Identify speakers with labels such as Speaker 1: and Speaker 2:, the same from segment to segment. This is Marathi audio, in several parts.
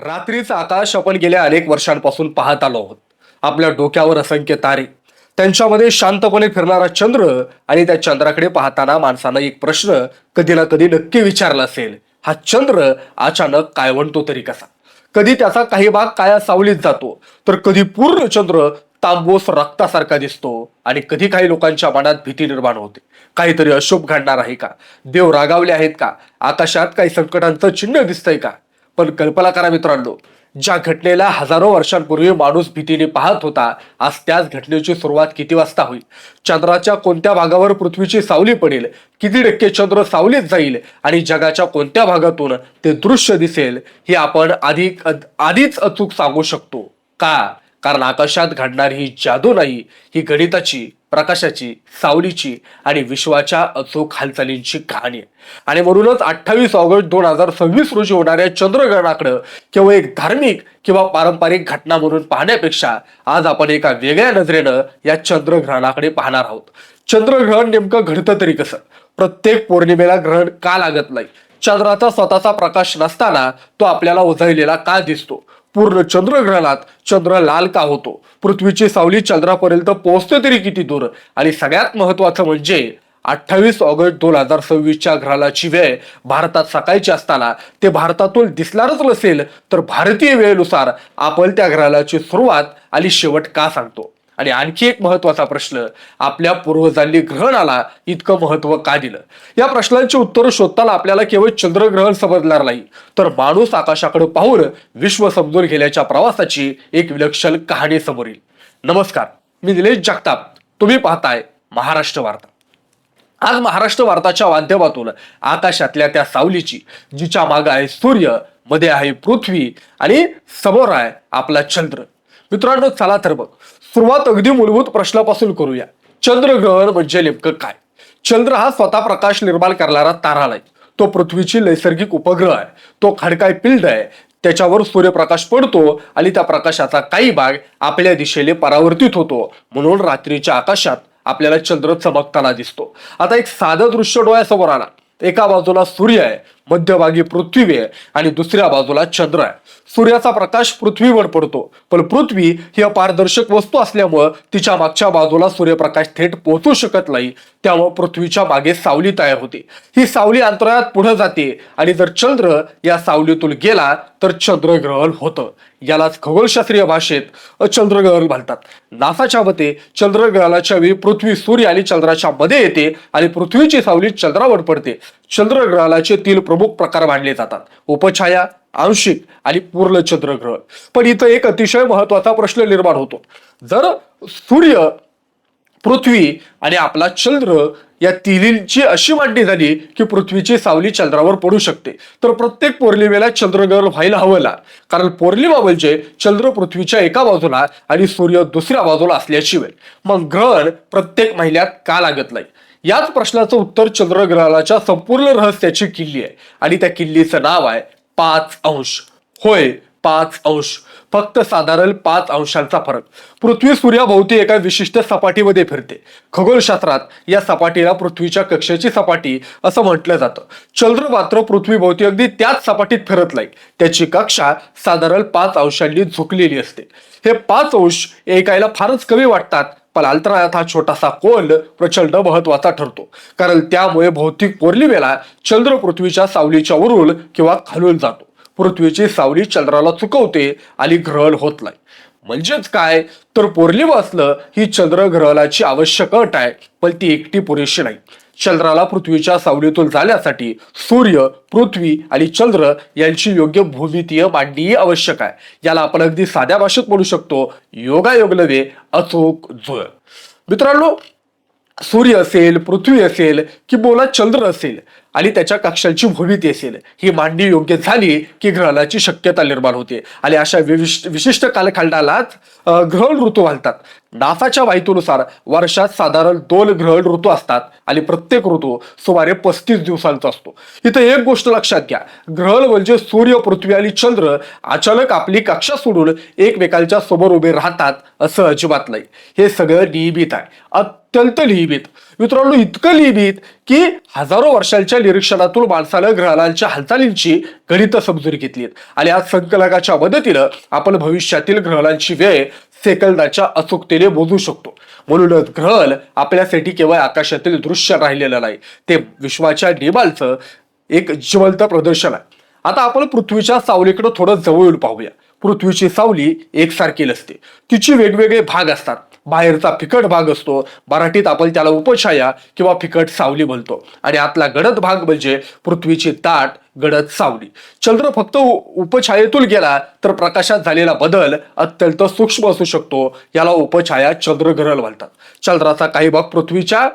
Speaker 1: रात्रीचं आकाश आपण गेल्या अनेक वर्षांपासून पाहत आलो आहोत. आपल्या डोक्यावर असंख्य तारे, त्यांच्यामध्ये शांतपणे फिरणारा चंद्र आणि त्या चंद्राकडे पाहताना माणसानं एक प्रश्न कधी ना कधी नक्की विचारला असेल. हा चंद्र अचानक काळवंटतो तरी कसा? कधी त्याचा काही भाग काळ्या सावलीत जातो, तर कधी पूर्ण चंद्र तांबूस रक्तासारखा दिसतो. आणि कधी काही लोकांच्या मनात भीती निर्माण होते. काहीतरी अशुभ घडणार आहे का? देव रागावले आहेत का? आकाशात काही संकटांचं चिन्ह दिसतंय का? पण कल्पना करा मित्रांनो, ज्या घटनेला हजारो वर्षांपूर्वी माणूस भीतीने पाहत होता, आज त्याच घटनेची सुरुवात किती वाजता होईल? चंद्राच्या कोणत्या भागावर पृथ्वीची सावली पडेल? किती टक्के चंद्र सावलीत जाईल? आणि जगाच्या कोणत्या भागातून ते दृश्य दिसेल? हे आपण आधीच अचूक सांगू शकतो का? कारण आकाशात घडणारी ही जादू नाही, ही गणिताची, प्रकाशाची, सावलीची आणि विश्वाच्या अचूक हालचालींची कहाणी आहे. आणि म्हणूनच 28 ऑगस्ट 2026 रोजी होणाऱ्या चंद्रग्रहणाकडे केवळ एक धार्मिक किंवा पारंपरिक घटना म्हणून पाहण्यापेक्षा आज आपण एका वेगळ्या नजरेनं या चंद्रग्रहणाकडे पाहणार आहोत. चंद्रग्रहण नेमकं घडतं तरी कसं? प्रत्येक पौर्णिमेला ग्रहण का लागत नाही? चंद्राचा स्वतःचा प्रकाश नसताना तो आपल्याला उजळलेला का दिसतो? पूर्ण चंद्रग्रहणात चंद्र लाल का होतो? पृथ्वीची सावली चंद्रापर्यंत पोहोचते तरी किती दूर? आणि सगळ्यात महत्वाचं म्हणजे 28 ऑगस्ट 2026च्या ग्रहणाची वेळ भारतात सकाळची असताना ते भारतातून दिसणारच नसेल, तर भारतीय वेळेनुसार आपण त्या ग्रहणाची सुरुवात आणि शेवट का सांगतो? आणि आणखी एक महत्वाचा प्रश्न, आपल्या पूर्वजांनी ग्रहणाला इतकं महत्व का दिलं? या प्रश्नांची उत्तर शोधताना आपल्याला केवळ चंद्रग्रहण समजणार नाही, तर माणूस आकाशाकडे पाहून विश्व समजून घेण्याच्या प्रवासाची एक विलक्षण कहाणी समोर येईल. नमस्कार, मी निलेश जगताप. तुम्ही पाहताय महाराष्ट्र वार्ता. आज महाराष्ट्र वार्ताच्या माध्यमातून आकाशातल्या त्या सावलीची, जिच्या मागे आहे सूर्य, मध्ये आहे पृथ्वी आणि समोर आहे आपला चंद्र. मित्रांनो, चला तर बघ, सुरुवात अगदी मूलभूत प्रश्नापासून करूया. चंद्रग्रहण म्हणजे नेमकं काय? चंद्र हा स्वतः प्रकाश निर्माण करणारा तारा नाही, तो पृथ्वीची नैसर्गिक उपग्रह आहे. तो खडकाळ पिंड आहे. त्याच्यावर सूर्यप्रकाश पडतो आणि त्या प्रकाशाचा काही भाग आपल्या दिशेने परावर्तित होतो. म्हणून रात्रीच्या आकाशात आपल्याला चंद्र चमकताना दिसतो. आता एक साधं दृश्य डोळ्यासमोर आला. एका बाजूला सूर्य आहे, मध्यभागी पृथ्वी आहे आणि दुसऱ्या बाजूला चंद्र आहे. सूर्याचा प्रकाश पृथ्वीवर पडतो, पण पृथ्वी ही अपारदर्शक वस्तू असल्यामुळं तिच्या मागच्या बाजूला सूर्यप्रकाश थेट पोहोचू शकत नाही. त्यामुळे पृथ्वीच्या मागे सावली तयार होते. ही सावली अंतराळात पुढे जाते आणि जर चंद्र या सावलीतून गेला तर चंद्रग्रहण होतं. यालाच खगोलशास्त्रीय भाषेत चंद्रग्रहण म्हणतात. नासाच्या मते चंद्रग्रहणाच्या वेळी पृथ्वी सूर्य आणि चंद्राच्या मध्ये येते आणि पृथ्वीची सावली चंद्रावर पडते. चंद्रग्रहणाचे 3 प्रमुख प्रकार मानले जातात: उपछाया, आंशिक आणि पूर्ण चंद्रग्रहण. पण इथं एक अतिशय महत्वाचा प्रश्न निर्माण होतो. जर सूर्य, पृथ्वी आणि आपला चंद्र या तिन्हींची अशी मांडणी झाली की पृथ्वीची सावली चंद्रावर पडू शकते, तर प्रत्येक पौर्णिमेला चंद्रग्रहण व्हायला हवं ना? कारण पौर्णिमा म्हणजे चंद्र पृथ्वीच्या एका बाजूला आणि सूर्य दुसऱ्या बाजूला असल्याची वेळ. मग ग्रहण प्रत्येक महिन्यात का लागत नाही? याच प्रश्नाचं उत्तर चंद्रग्रहणाच्या संपूर्ण रहस्याची किल्ली आहे आणि त्या किल्लीचं नाव आहे 5 अंश. होय, 5 अंश. फक्त साधारण 5 अंशांचा फरक. पृथ्वी सूर्याभोवती एका विशिष्ट सपाटीमध्ये फिरते. खगोलशास्त्रात या सपाटीला पृथ्वीच्या कक्षेची सपाटी असं म्हटलं जातं. चंद्र मात्र पृथ्वीभोवती अगदी त्याच सपाटीत फिरत नाही. त्याची कक्षा साधारण 5 अंशांनी झुकलेली असते. हे 5 अंश ऐकायला फारच कमी वाटतात, पण अंतराळात हा छोटासा कोन प्रचंड महत्वाचा ठरतो. कारण त्यामुळे भौतिक पौर्णिमेला चंद्र पृथ्वीच्या सावलीच्या वरून किंवा खालून जातो. पृथ्वीची सावली चंद्राला चुकवते आणि ग्रहण होत नाही. म्हणजेच काय, तर पौर्णिमा असलं ही चंद्रग्रहणाची आवश्यक अट आहे, पण ती एकटी पुरेशी नाही. चंद्राला पृथ्वीच्या सावलीतून जाण्यासाठी सूर्य, पृथ्वी आणि चंद्र यांची योग्य भूमितीय मांडणी आवश्यक आहे. याला आपण अगदी साध्या भाषेत म्हणू शकतो, योगायोग नव्हे, अचूक जुळ. मित्रांनो, सूर्य असेल, पृथ्वी असेल किंवा चंद्र असेल आणि त्याच्या कक्षांची भूमिती असेल, ही मांडणी योग्य झाली की ग्रहणाची शक्यता निर्माण होते. आणि अशा विशिष्ट कालखंडालाच ग्रहण ऋतू म्हणतात. नासाच्या माहितीनुसार वर्षात साधारण 2 ग्रहण ऋतू असतात आणि प्रत्येक ऋतू सुमारे 35 दिवसांचा असतो. इथे एक गोष्ट लक्षात घ्या, ग्रहण म्हणजे सूर्य, पृथ्वी आणि चंद्र अचानक आपली कक्षा सोडून एकमेकांच्या समोर उभे राहतात असं अजिबात नाही. हे सगळं नियमित आहे, अत्यंत नियमित. मित्रांनो, इतकं नियमित की हजारो वर्षांच्या निरीक्षणातून माणसानं ग्रहांच्या हालचालींची गणित समजून घेतलीत आणि आज संकलकाच्या मदतीनं आपण भविष्यातील ग्रहणांची वेळ सेकंदाच्या अचूकतेने मोजू शकतो. म्हणूनच ग्रहण आपल्यासाठी केवळ आकाशातील दृश्य राहिलेलं नाही, ते विश्वाच्या नियमांचं एक जिवंत प्रदर्शन आहे. आता आपण पृथ्वीच्या सावलीकडे थोडं जवळून पाहूया. पृथ्वीची सावली एकसारखी नसते, तिची वेगवेगळे भाग असतात. बाहेरचा फिकट भाग असतो, मराठीत आपण त्याला उपछाया किंवा फिकट सावली म्हणतो, आणि आतला गडद भाग म्हणजे पृथ्वीची दाट गडद सावली. चंद्र फक्त उपछायेतून गेला तर प्रकाशात झालेला बदल अत्यंत सूक्ष्म असू शकतो, याला उपछाया चंद्रग्रहण म्हणतात. चंद्राचा काही भाग पृथ्वीच्या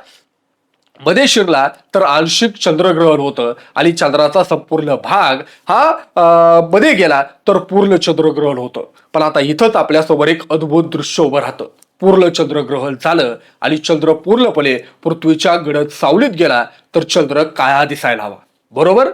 Speaker 1: मध्ये शिरला तर आंशिक चंद्रग्रहण होतं आणि चंद्राचा संपूर्ण भाग हा मध्ये गेला तर पूर्ण चंद्रग्रहण होतं. पण आता इथंच आपल्यासमोर एक अद्भुत दृश्य उभं राहतं. पूर्ण चंद्रग्रहण झालं आणि चंद्र पूर्णपणे पृथ्वीच्या गडद सावलीत गेला तर चंद्र काळा दिसायला हवा, बरोबर?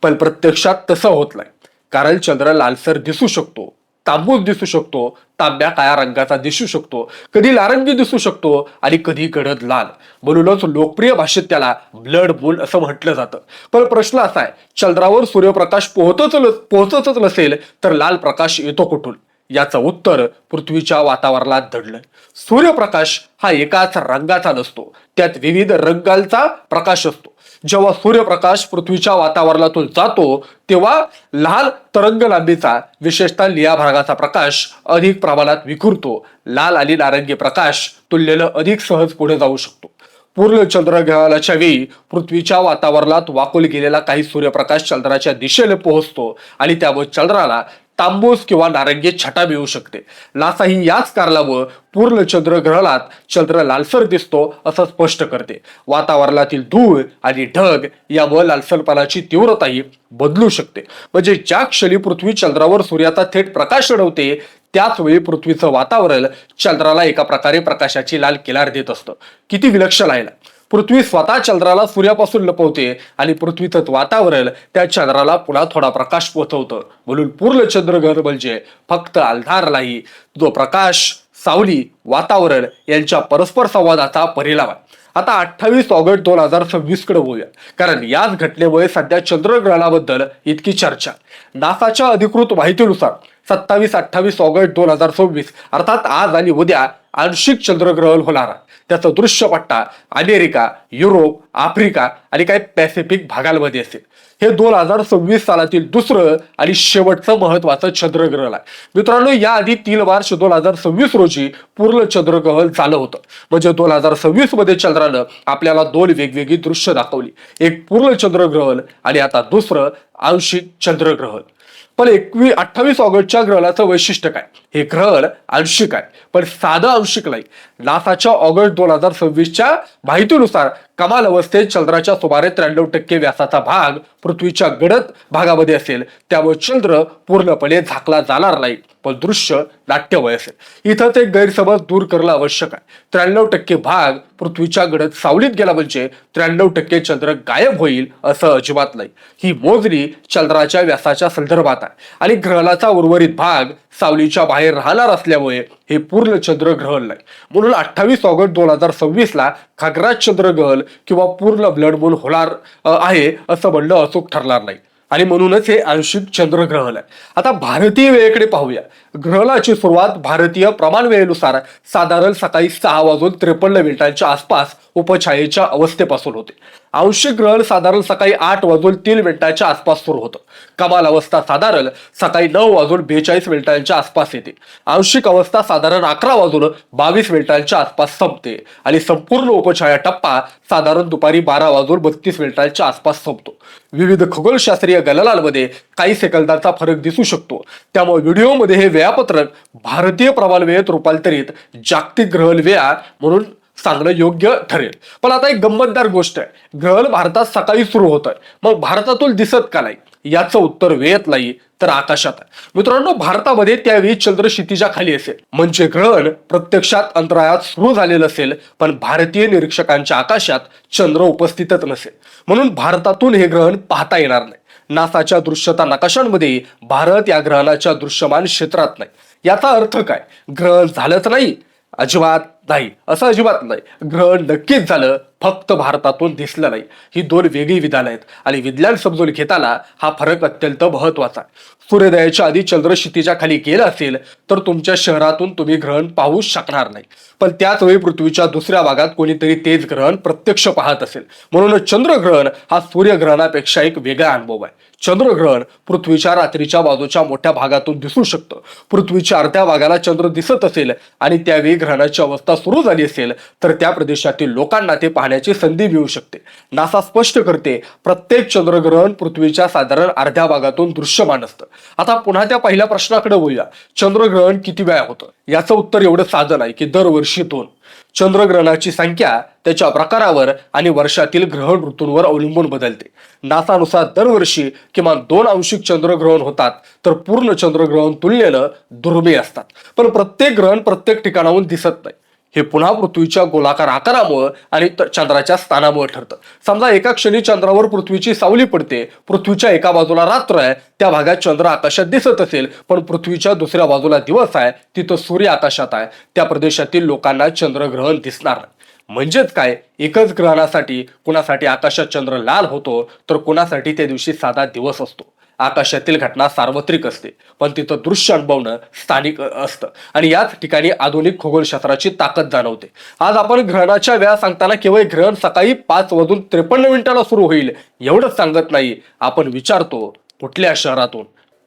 Speaker 1: पण प्रत्यक्षात तसं होत नाही, कारण चंद्र लालसर दिसू शकतो, तांबूस दिसू शकतो, तांब्या काळ्या रंगाचा दिसू शकतो, कधी नारंगी दिसू शकतो आणि कधी गडद लाल. म्हणूनच लोकप्रिय भाषेत त्याला ब्लड मून असं म्हटलं जातं. पण प्रश्न असा आहे, चंद्रावर सूर्यप्रकाश पोहोचतच नसेल तर लाल प्रकाश येतो कुठून? याचं उत्तर पृथ्वीच्या वातावरणात दडलंय. सूर्यप्रकाश हा एकाच रंगाचा नसतो, त्यात विविध रंगांचा प्रकाश असतो. जेव्हा सूर्यप्रकाश पृथ्वीच्या वातावरणातून जातो तेव्हा लाल तरंग लांबीचा, विशेषतः निळ्या भागाचा प्रकाश अधिक प्रमाणात विखुरतो. लाल आणि नारंगी प्रकाश तुलनेनं अधिक सहज पुढे जाऊ शकतो. पूर्ण चंद्रग्रहणाच्या वेळी पृथ्वीच्या वातावरणात वाकून गेलेला काही सूर्यप्रकाश चंद्राच्या दिशेने पोहोचतो आणि त्यामुळे चंद्राला तांबूस किंवा नारंगी छटा मिळू शकते. नासा ही याच कारणामुळे पूर्ण चंद्रग्रहणात चंद्र लालसर दिसतो असं स्पष्ट करते. वातावरणातील धूळ आणि ढग यामुळे लालसरपणाची तीव्रताही बदलू शकते. म्हणजे ज्या क्षणी पृथ्वी चंद्रावर सूर्याचा थेट प्रकाश अडवते त्याच वेळी पृथ्वीचं वातावरण चंद्राला एका प्रकारे प्रकाशाची लाल किनार देत असतं. किती विलक्षण आहे ना. पृथ्वी स्वतः चंद्राला सूर्यापासून लपवते आणि पृथ्वीचं वातावरण त्या चंद्राला पुन्हा थोडा प्रकाश पोहोचवतं. म्हणून पूर्ण चंद्रग्रहण म्हणजे फक्त अंधार नाही, जो प्रकाश, सावली, वातावरण यांच्या परस्पर संवादाचा परिणाम आहे. आता 28 ऑगस्ट 2026 कडे बोलूया, कारण याच घटनेमुळे सध्या चंद्रग्रहणाबद्दल इतकी चर्चा. नासाच्या अधिकृत माहितीनुसार 27-28 ऑगस्ट 2026 अर्थात आज आणि उद्या आंशिक चंद्रग्रहण होणार आहे. त्याचं दृश्यपट्टा अमेरिका, युरोप, आफ्रिका आणि काही पॅसिफिक भागांमध्ये असेल. हे 2026 सालातील दुसरं आणि शेवटचं महत्वाचं चंद्रग्रहण आहे. मित्रांनो, याआधी 3 मार्च 2026 रोजी पूर्ण चंद्रग्रहण झालं होतं. म्हणजे 2026 मध्ये चंद्रानं आपल्याला 2 वेगवेगळी दृश्य दाखवली, एक पूर्ण चंद्रग्रहण आणि आता दुसरं आंशिक चंद्रग्रहण. पण 28 ऑगस्टच्या ग्रहणाचं वैशिष्ट्य काय? हे ग्रहण आंशिक आहे, पण साधं आंशिक नाही. नासाच्या ऑगस्ट 2026च्या माहितीनुसार कमाल अवस्थेत चंद्राच्या सुमारे 93% व्यासाचा भाग पृथ्वीच्या गडद भागामध्ये असेल. त्यामुळे चंद्र पूर्णपणे झाकला जाणार नाही, पण दृश्य नाट्यमय असेल. इथं ते गैरसमज दूर करणं आवश्यक आहे. 93% भाग पृथ्वीच्या गडद सावलीत गेला म्हणजे 93% चंद्र गायब होईल असं अजिबात नाही. ही मोजणी चंद्राच्या व्यासाच्या संदर्भात आहे आणि ग्रहणाचा उर्वरित भाग सावलीच्या बाहेर राहणार असल्यामुळे हे पूर्ण चंद्रग्रहण नाही. म्हणून 28 ऑगस्ट 2026 ला खग्रास चंद्रग्रहण किंवा पूर्ण ब्लड मून होणार आहे असं म्हणणं अचूक ठरणार नाही आणि म्हणूनच हे आंशिक चंद्रग्रहण आहे. आता भारतीय वेळेकडे पाहूया. ग्रहणाची सुरुवात भारतीय प्रमाण वेळेनुसार साधारण सकाळी 6:53 आसपास उपछायेच्या अवस्थेपासून होते. आंशिक ग्रहण साधारण सकाळी 8:03 आसपास सुरू होतं. कमाल अवस्था साधारण सकाळी 9:42 आसपास येते. आंशिक अवस्था साधारण 11:22 आसपास संपते आणि संपूर्ण उपछाया टप्पा साधारण दुपारी 12:32 आसपास संपतो. विविध खगोलशास्त्रीय गणनांमध्ये काही सेकंदाचा फरक दिसू शकतो. त्यामुळे व्हिडिओमध्ये हे वेळापत्रक भारतीय प्रमाण वेळेत रूपांतरित जागतिक ग्रहण वेळा म्हणून सांगणं योग्य ठरेल. पण आता एक गंमतदार गोष्ट आहे, ग्रहण भारतात सकाळी सुरू होत आहे, मग भारतातून दिसत का नाही? याचं उत्तर वेळेत नाही तर आकाशात आहे. मित्रांनो, भारतामध्ये त्यावेळी चंद्र क्षितिजा खाली असेल, म्हणजे ग्रहण प्रत्यक्षात अंतराळात सुरू झालेलं असेल, पण भारतीय निरीक्षकांच्या आकाशात चंद्र उपस्थितच नसेल. म्हणून भारतातून हे ग्रहण पाहता येणार नाही. नासाच्या दृश्यता नकाशांमध्ये भारत या ग्रहणाच्या दृश्यमान क्षेत्रात नाही. याचा अर्थ काय? ग्रहण झालंच नाही? अजिबात नाही, असं अजिबात नाही. ग्रहण नक्कीच झालं, फक्त भारतातून दिसलं नाही. ही दोन वेगळी विधानं आहेत आणि विज्ञान समजून घेताना हा फरक अत्यंत महत्वाचा आहे. सूर्योदयाच्या आधी चंद्र क्षितिजा खाली गेला असेल तर तुमच्या शहरातून तुम्ही ग्रहण पाहू शकणार नाही, पण त्याच वेळी पृथ्वीच्या दुसऱ्या भागात कोणीतरी तेच ग्रहण प्रत्यक्ष पाहत असेल. म्हणून चंद्रग्रहण हा सूर्यग्रहणापेक्षा एक वेगळा अनुभव आहे. चंद्रग्रहण पृथ्वीच्या रात्रीच्या बाजूच्या मोठ्या भागातून दिसू शकतं. पृथ्वीच्या अर्ध्या भागाला चंद्र दिसत असेल आणि त्यावेळी ग्रहणाची अवस्था सुरू झाली असेल तर त्या प्रदेशातील लोकांना ते पाहण्याची संधी मिळू शकते. नासा स्पष्ट करते, प्रत्येक चंद्रग्रहण पृथ्वीच्या साधारण अर्ध्या भागातून दृश्यमान असतं. आता पुन्हा त्या पहिल्या प्रश्नाकडे बोलूया. चंद्रग्रहण किती वेळा होतं? याचं उत्तर एवढं साधं आहे की दरवर्षी 2. चंद्रग्रहणाची संख्या त्याच्या प्रकारावर आणि वर्षातील ग्रहण ऋतूंवर अवलंबून बदलते. नासानुसार दरवर्षी किमान 2 आंशिक चंद्रग्रहण होतात, तर पूर्ण चंद्रग्रहण तुलनेनं दुर्मिळ असतात. पण प्रत्येक ग्रहण प्रत्येक ठिकाणाहून दिसत नाही. हे पुन्हा पृथ्वीच्या गोलाकार आकारामुळे आणि चंद्राच्या स्थानामुळे ठरतं. समजा एका क्षणी चंद्रावर पृथ्वीची सावली पडते, पृथ्वीच्या एका बाजूला रात्र आहे, त्या भागात चंद्र आकाशात दिसत असेल, पण पृथ्वीच्या दुसऱ्या बाजूला दिवस आहे, तिथं सूर्य आकाशात आहे, त्या प्रदेशातील लोकांना चंद्रग्रहण दिसणार नाही. म्हणजेच काय, एकच ग्रहणासाठी कुणासाठी आकाशात चंद्र लाल होतो तर कुणासाठी त्या दिवशी साधा दिवस असतो. आकाशातील घटना सार्वत्रिक असते, पण तिथं दृश्य अनुभवणं स्थानिक असतं आणि याच ठिकाणी आधुनिक खगोलशास्त्राची ताकद जाणवते. आज आपण ग्रहणाच्या वेळा सांगताना केवळ ग्रहण सकाळी 5:53 सुरू होईल एवढंच सांगत नाही. आपण विचारतो कुठल्या शहरातून?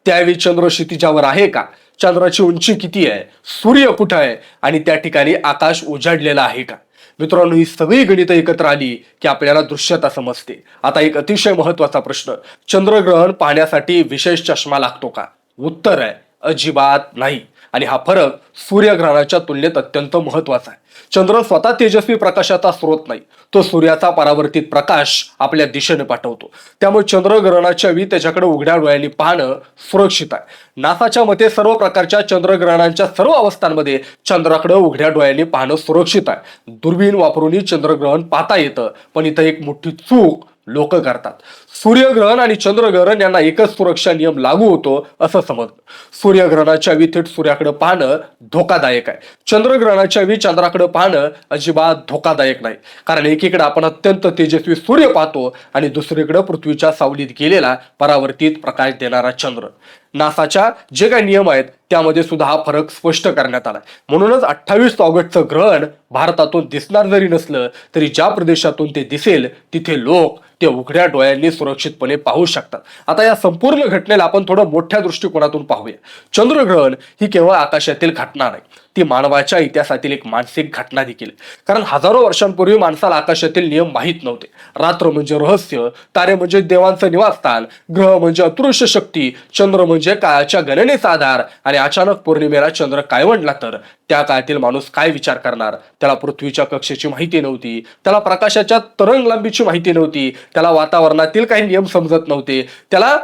Speaker 1: त्यावेळी चंद्र क्षितिजावर आहे का? चंद्राची उंची किती आहे? सूर्य कुठं आहे? आणि त्या ठिकाणी आकाश उजाडलेलं आहे का? मित्रांनो, ही सगळी गणितं एकत्र आली की आपल्याला दृश्यता समजते. आता एक अतिशय महत्वाचा प्रश्न, चंद्रग्रहण पाहण्यासाठी विशेष चष्मा लागतो का? उत्तर आहे अजिबात नाही. आणि हा फरक सूर्यग्रहणाच्या तुलनेत अत्यंत महत्वाचा आहे. चंद्र स्वतः तेजस्वी प्रकाशाचा स्रोत नाही, तो सूर्याचा परावर्तित प्रकाश आपल्या दिशेने पाठवतो. त्यामुळे चंद्रग्रहणाच्या वेळी त्याच्याकडे उघड्या डोळ्यांनी पाहणं सुरक्षित आहे. नासाच्या मते सर्व प्रकारच्या चंद्रग्रहणांच्या सर्व अवस्थांमध्ये चंद्राकडे उघड्या डोळ्यांनी पाहणं सुरक्षित आहे. दुर्बीण वापरूनही चंद्रग्रहण पाहता येतं, पण इथं एक मोठी चूक लोक करतात. सूर्यग्रहण आणि चंद्रग्रहण यांना एकच सुरक्षा नियम लागू होतो असं समजतं. सूर्यग्रहणाच्या वेळी थेट सूर्याकडे पाहणं धोकादायक आहे. चंद्रग्रहणाच्या वेळी चंद्राकडे पाहणं अजिबात धोकादायक नाही, कारण एकीकडे आपण अत्यंत तेजस्वी सूर्य पाहतो आणि दुसरीकडे पृथ्वीच्या सावलीत गेलेला परावर्तित प्रकाश देणारा चंद्र. नासाच्या जे काही नियम आहेत त्यामध्ये सुद्धा हा फरक स्पष्ट करण्यात आला. म्हणूनच 28 ऑगस्टचं ग्रहण भारतातून दिसणार जरी नसलं तरी ज्या प्रदेशातून ते दिसेल तिथे लोक ते उघड्या डोळ्यांनी सुरक्षितपणे पाहू शकतात. आता या संपूर्ण घटनेला आपण थोडं मोठ्या दृष्टिकोनातून पाहूया. चंद्रग्रहण ही केवळ आकाशातील घटना नाही, ती मानवाच्या इतिहासातील एक मानसिक घटना देखील. कारण हजारो वर्षांपूर्वी माणसाला आकाशातील नियम माहीत नव्हते. रात्र म्हणजे रहस्य, तारे म्हणजे देवांचं निवासस्थान, ग्रह म्हणजे अदृश्य शक्ती, चंद्र म्हणजे काळाच्या गणनेचा आधार. आणि अचानक पौर्णिमेला चंद्र काळवंडला तर त्या काळातील माणूस काय विचार करणार? त्याला पृथ्वीच्या कक्षेची माहिती नव्हती, त्याला प्रकाशाच्या तरंग लांबीची माहिती नव्हती, त्याला वातावरणातील काही नियम समजत नव्हते, त्याला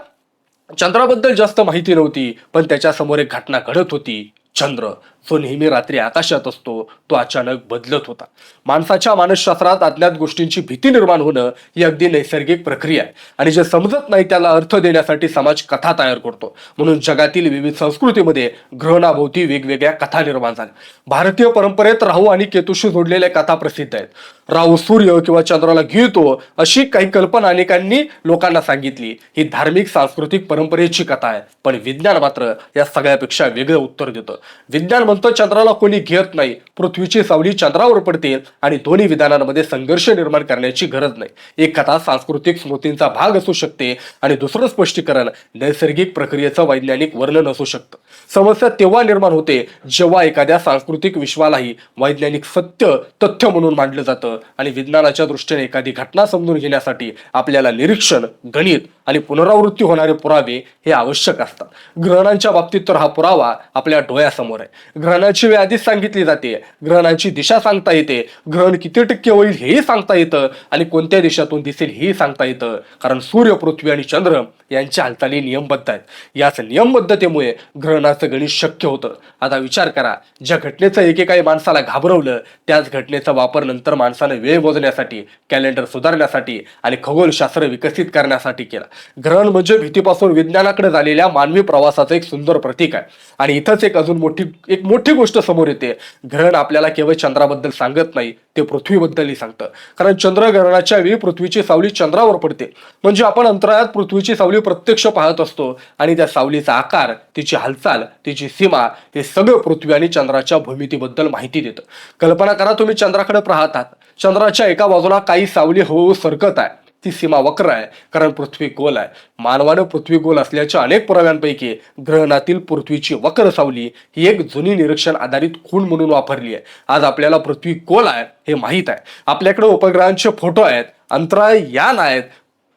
Speaker 1: चंद्राबद्दल जास्त माहिती नव्हती. पण त्याच्या समोर एक घटना घडत होती. चंद्र जो नेहमी रात्री आकाशात असतो तो अचानक बदलत होता. माणसाच्या मानसशास्त्रात अज्ञात गोष्टींची भीती निर्माण होणं ही अगदी नैसर्गिक प्रक्रिया आहे आणि जे समजत नाही त्याला अर्थ देण्यासाठी समाज कथा तयार करतो. म्हणून जगातील विविध संस्कृतीमध्ये ग्रहणाभोवती वेगवेगळ्या कथा निर्माण झाल्या. भारतीय परंपरेत राहू आणि केतूशी जोडलेल्या कथा प्रसिद्ध आहेत. राहू सूर्य किंवा चंद्राला गिळतो अशी काही कल्पना अनेकांनी लोकांना सांगितली. ही धार्मिक सांस्कृतिक परंपरेची कथा आहे, पण विज्ञान मात्र या सगळ्यापेक्षा वेगळं उत्तर देतं. विज्ञान म्हणतो चंद्राला कोणी घेत नाही, पृथ्वीची सावली चंद्रावर पडते आणि दोन्ही विधानांमध्ये संघर्ष निर्माण करण्याची गरज नाही. एक कथा सांस्कृतिक स्मृतींचा भाग असू शकते आणि दुसरं स्पष्टीकरण नैसर्गिक प्रक्रियेचं वैज्ञानिक वर्णन असू शकतं. समस्या तेव्हा निर्माण होते जेव्हा एखाद्या सांस्कृतिक विश्वालाही वैज्ञानिक सत्य तथ्य म्हणून मांडलं जातं आणि विज्ञानाच्या दृष्टीने एखादी घटना समजून घेण्यासाठी आपल्याला निरीक्षण, गणित आणि पुनरावृत्ती होणारे पुरावे हे आवश्यक असतात. ग्रहणांच्या बाबतीत तर हा पुरावा आपल्या डोळ्यासमोर आहे. ग्रहणाची वेळ आधीच सांगितली जाते, ग्रहणाची दिशा सांगता येते, ग्रहण किती टक्के होईल हेही सांगता येतं आणि कोणत्या दिशातून दिसेल हेही सांगता येतं, कारण सूर्य, पृथ्वी आणि चंद्र यांच्या हालचाली नियमबद्ध आहेत. याच नियमबद्धतेमुळे ग्रहणाचं गणित शक्य होतं. आता विचार करा, ज्या घटनेचं एकेकाळी माणसाला घाबरवलं त्याच घटनेचा वापर नंतर माणसाने वेळ मोजण्यासाठी, कॅलेंडर सुधारण्यासाठी आणि खगोलशास्त्र विकसित करण्यासाठी केला. ग्रहण म्हणजे भीतीपासून विज्ञानाकडे झालेल्या मानवी प्रवासाचं एक सुंदर प्रतीक आहे. आणि इथंच अजून मोठी गोष्ट समोर येते. ग्रहण आपल्याला केवळ चंद्राबद्दल सांगत नाही, ते पृथ्वीबद्दलही सांगतं. कारण चंद्रग्रहणाच्या वेळी पृथ्वीची सावली चंद्रावर पडते, म्हणजे आपण अंतराळात पृथ्वीची सावली प्रत्यक्ष पाहत असतो आणि त्या सावलीचा आकार, तिची हालचाल, तिची सीमा हे सगळं पृथ्वी आणि चंद्राच्या भूमितीबद्दल माहिती देतं. कल्पना करा, तुम्ही चंद्राकडे पाहतात, चंद्राच्या एका बाजूला काही सावली हळूहळू सरकत आहे, ती सीमा वक्र आहे कारण पृथ्वी गोल आहे. मानवानं पृथ्वी गोल असल्याच्या अनेक पुराव्यांपैकी ग्रहणातील पृथ्वीची वक्र सावली ही एक जुनी निरीक्षण आधारित खूण म्हणून वापरली आहे. आज आपल्याला पृथ्वी गोल आहे हे माहीत आहे. आपल्याकडे उपग्रहांचे फोटो आहेत, अंतराळ यान आहेत,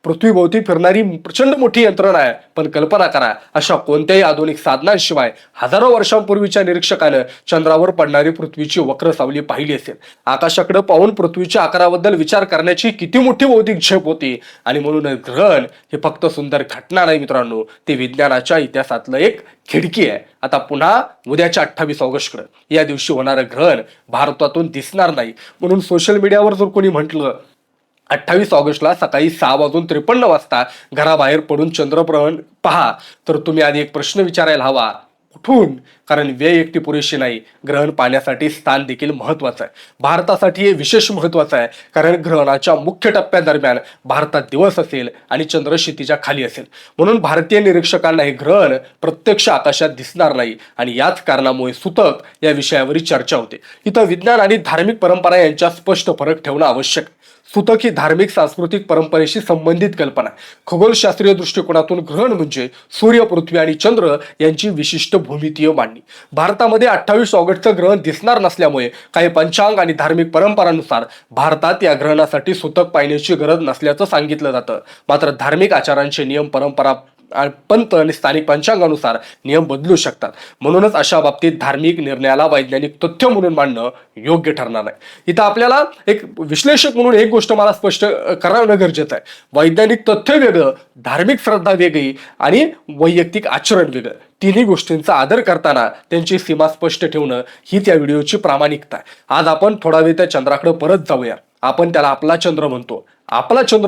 Speaker 1: पृथ्वीभोवती फिरणारी प्रचंड मोठी यंत्रणा आहे. पण कल्पना करा, अशा कोणत्याही आधुनिक साधनांशिवाय हजारो वर्षांपूर्वीच्या निरीक्षकानं चंद्रावर पडणारी पृथ्वीची वक्र सावली पाहिली असेल. आकाशाकडे पाहून पृथ्वीच्या आकाराबद्दल विचार करण्याची किती मोठी बौद्धिक झेप होती. आणि म्हणून ग्रहण हे फक्त सुंदर घटना नाही मित्रांनो, ते विज्ञानाच्या इतिहासातलं एक खिडकी आहे. आता पुन्हा उद्याच्या 28 ऑगस्टकडे, या दिवशी होणारं ग्रहण भारतातून दिसणार नाही म्हणून सोशल मीडियावर जर कोणी म्हटलं 28 ऑगस्टला सकाळी 6:53 घराबाहेर पडून चंद्रग्रहण पहा, तर तुम्ही आधी एक प्रश्न विचारायला हवा, कुठून? कारण वेळ एकटी पुरेशी नाही, ग्रहण पाहण्यासाठी स्थान देखील महत्वाचं आहे. भारतासाठी हे विशेष महत्वाचं आहे कारण ग्रहणाच्या मुख्य टप्प्यादरम्यान भारतात दिवस असेल आणि चंद्र क्षितिजा खाली असेल. म्हणून भारतीय निरीक्षकांना हे ग्रहण प्रत्यक्ष आकाशात दिसणार नाही आणि याच कारणामुळे सूतक या विषयावरील चर्चा होते. इथं विज्ञान आणि धार्मिक परंपरा यांच्यात स्पष्ट फरक ठेवणं आवश्यक. सूतक ही धार्मिक सांस्कृतिक परंपरेशी संबंधित कल्पना. खगोलशास्त्रीय दृष्टिकोनातून ग्रहण म्हणजे सूर्य, पृथ्वी आणि चंद्र यांची विशिष्ट भूमितीय मांडणी. भारतामध्ये 28 ऑगस्टचं ग्रहण दिसणार नसल्यामुळे काही पंचांग आणि धार्मिक परंपरांनुसार भारतात या ग्रहणासाठी सूतक पाहण्याची गरज नसल्याचं सांगितलं जातं. मात्र धार्मिक आचारांचे नियम, परंपरा, पंत आणि स्थानिक पंचांगानुसार नियम बदलू शकतात. म्हणूनच अशा बाबतीत धार्मिक निर्णयाला वैज्ञानिक तथ्य म्हणून मांडणं योग्य ठरणार नाही. इथं आपल्याला एक विश्लेषक म्हणून एक गोष्ट मला स्पष्ट करणं गरजेचं आहे. वैज्ञानिक तथ्य वेगळं, धार्मिक श्रद्धा वेगळी आणि वैयक्तिक आचरण वेगळं. तिन्ही गोष्टींचा आदर करताना त्यांची सीमा स्पष्ट ठेवणं हीच या व्हिडिओची प्रामाणिकता आहे. आज आपण थोडा वेळ त्या चंद्राकडे परत जाऊया. आपण त्याला आपला चंद्र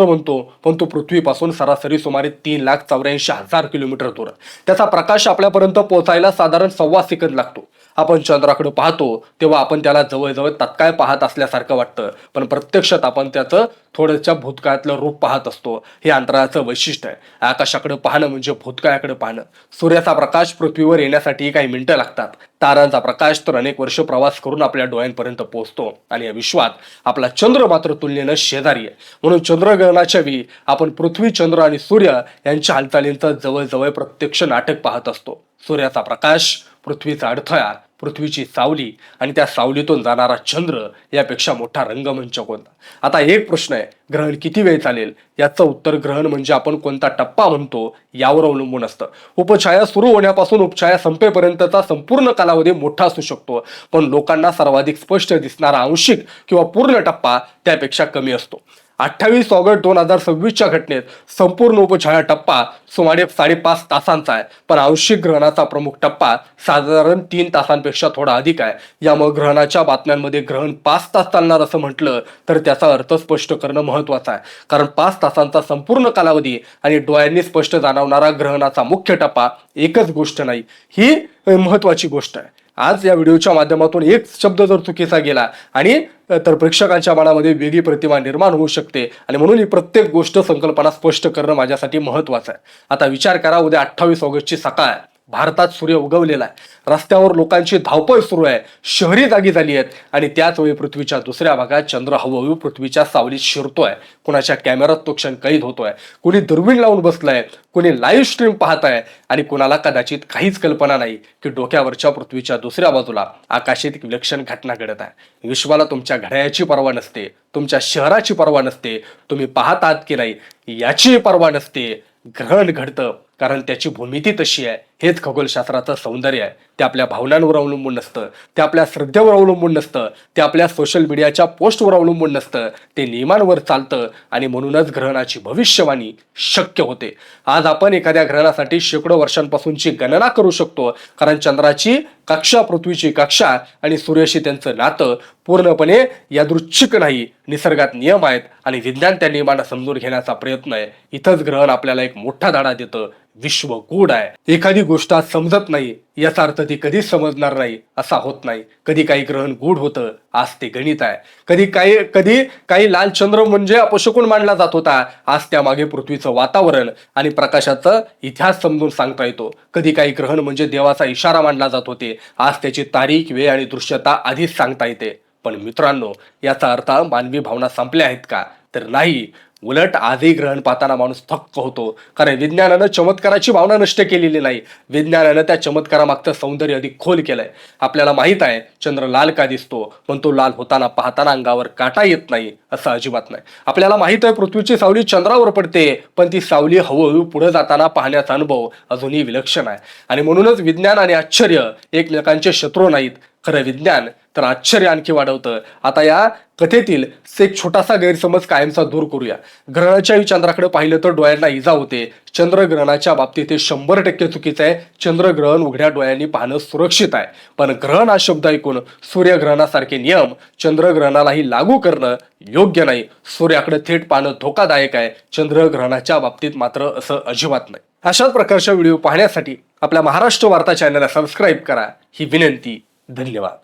Speaker 1: म्हणतो, पण तो पृथ्वीपासून सरासरी सुमारे 3,84,000 किलोमीटर दूर. त्याचा प्रकाश आपल्यापर्यंत पोहोचायला साधारण 1.25 सेकंद लागतो. आपण चंद्राकडे पाहतो तेव्हा आपण त्याला जवळजवळ तत्काळ पाहत असल्यासारखं वाटतं, पण प्रत्यक्षात आपण त्याचं थोड्याच्या भूतकाळातलं रूप पाहत असतो. हे अंतराळाचं वैशिष्ट्य आहे. आकाशाकडे पाहणं म्हणजे भूतकाळाकडे पाहणं. सूर्याचा प्रकाश पृथ्वीवर येण्यासाठी काही मिनिटं लागतात. तारांचा प्रकाश तर अनेक वर्ष प्रवास करून आपल्या डोळ्यांपर्यंत पोहोचतो. आणि या विश्वात आपला चंद्र मात्र तुलनेनं शेजारी आहे. म्हणून चंद्रग्रहणाच्या वेळी आपण पृथ्वी, चंद्र आणि सूर्य यांच्या हालचालींचं जवळजवळ प्रत्यक्ष नाटक पाहत असतो. सूर्याचा प्रकाश, पृथ्वीचा अडथळा, पृथ्वीची सावली आणि त्या सावलीतून जाणारा चंद्र यापेक्षा मोठा रंगमंच कोणता? आता एक प्रश्न आहे, ग्रहण किती वेळ चालेल? याचं उत्तर ग्रहण म्हणजे आपण कोणता टप्पा म्हणतो यावर अवलंबून असतं. उपछाया सुरू होण्यापासून उपछाया संपेपर्यंतचा संपूर्ण कालावधी मोठा असू शकतो, पण लोकांना सर्वाधिक स्पष्ट दिसणारा आंशिक किंवा पूर्ण टप्पा त्यापेक्षा कमी असतो. 28 ऑगस्ट 2026च्या घटनेत संपूर्ण उपछाया टप्पा सुमारे 5.5 तासांचा आहे, पण आंशिक ग्रहणाचा प्रमुख टप्पा साधारण 3 तासांपेक्षा थोडा अधिक आहे. यामुळे ग्रहणाच्या बातम्यांमध्ये ग्रहण 5 तास चालणार असं म्हटलं तर त्याचा अर्थ स्पष्ट करणं महत्वाचं आहे. कारण 5 तासांचा संपूर्ण कालावधी आणि डोळ्यांनी स्पष्ट जाणवणारा ग्रहणाचा मुख्य टप्पा एकच गोष्ट नाही. ही महत्वाची गोष्ट आहे. आज या व्हिडिओच्या माध्यमातून एक शब्द जर चुकीचा गेला आणि तर प्रेक्षकांच्या मनामध्ये वेगळी प्रतिमा निर्माण होऊ शकते आणि म्हणून ही प्रत्येक गोष्ट, संकल्पना स्पष्ट करणं माझ्यासाठी महत्वाचं आहे. आता विचार करा, उद्या 28 ऑगस्टची सकाळ आहे. भारतात सूर्य उगवलेला आहे, रस्त्यावर लोकांची धावपळ सुरू आहे, शहरी जागी झाली आहेत आणि त्याच वेळी पृथ्वीच्या दुसऱ्या भागात चंद्र हळूहळू पृथ्वीच्या सावलीत शिरतोय. कुणाच्या कॅमेऱ्यात तो क्षण कैद होतोय, कुणी दुर्बीण लावून बसलाय, कुणी लाईव्ह स्ट्रीम पाहताय आणि कुणाला कदाचित काहीच कल्पना नाही की डोक्यावरच्या पृथ्वीच्या दुसऱ्या बाजूला आकाशात एक विलक्षण घटना घडत आहे. विश्वाला तुमच्या घड्याळाची पर्वा नसते, तुमच्या शहराची पर्वा नसते, तुम्ही पाहतात की नाही याची पर्वा नसते. ग्रहण घडतं कारण त्याची भूमिती तशी आहे. हेच खगोलशास्त्राचं सौंदर्य आहे. ते आपल्या भावनांवर अवलंबून नसतं, ते आपल्या श्रद्धेवर अवलंबून नसतं, ते आपल्या सोशल मीडियाच्या पोस्टवर अवलंबून नसतं, ते नियमांवर चालतं आणि म्हणूनच ग्रहणाची भविष्यवाणी शक्य होते. आज आपण एखाद्या ग्रहणासाठी शेकडो वर्षांपासूनची गणना करू शकतो कारण चंद्राची कक्षा, पृथ्वीची कक्षा आणि सूर्याशी त्यांचं नातं पूर्णपणे यादृच्छिक नाही. निसर्गात नियम आहेत आणि विज्ञान त्या नियमांना समजून घेण्याचा प्रयत्न आहे. इथंच ग्रहण आपल्याला एक मोठा धडा देतं. विश्व गूढ आहे. एखादी गोष्ट आज समजत नाही याचा अर्थ ती कधीच समजणार नाही असा होत नाही. कधी काही ग्रहण गूढ होतं, आज ते गणित आहे. कधी काही लाल चंद्र म्हणजे अपशकुन मानला जात होता, आज त्यामागे पृथ्वीचं वातावरण आणि प्रकाशाचा इतिहास समजून सांगता येतो. कधी काही ग्रहण म्हणजे देवाचा इशारा मानला जात होते, आज त्याची तारीख, वेळ आणि दृश्यता आधीच सांगता येते. पण मित्रांनो, याचा अर्थ मानवी भावना संपल्या आहेत का? तर नाही. उलट आजही ग्रहण पाहताना माणूस थक्क होतो कारण विज्ञानानं चमत्काराची भावना नष्ट केलेली नाही. विज्ञानानं त्या चमत्कारामागचं सौंदर्य अधिक खोल केलंय. आपल्याला माहित आहे चंद्र लाल का दिसतो, पण तो लाल होताना पाहताना अंगावर काटा येत नाही असं अजिबात नाही. आपल्याला माहित आहे पृथ्वीची सावली चंद्रावर पडते, पण ती सावली हळूहळू पुढे जाताना पाहण्याचा अनुभव अजूनही विलक्षण आहे. आणि म्हणूनच विज्ञान आणि आश्चर्य एकमेकांचे शत्रू नाहीत. खरं विज्ञान तर आश्चर्य आणखी वाढवतं. आता या कथेतील एक छोटासा गैरसमज कायमचा दूर करूया. ग्रहणाच्या चंद्राकडे पाहिलं तर डोळ्यांना इजा होते. चंद्रग्रहणाच्या बाबतीत हे 100% चुकीचं आहे. चंद्रग्रहण उघड्या डोळ्यांनी पाहणं सुरक्षित आहे, पण ग्रहण हा शब्द ऐकून सूर्यग्रहणासारखे नियम चंद्रग्रहणालाही लागू करणं योग्य नाही. सूर्याकडे थेट पाहणं धोकादायक आहे. चंद्रग्रहणाच्या बाबतीत मात्र असं अजिबात नाही. अशाच प्रकारच्या व्हिडिओ पाहण्यासाठी आपल्या महाराष्ट्र वार्ता चॅनलला सबस्क्राईब करा ही विनंती. धन्यवाद.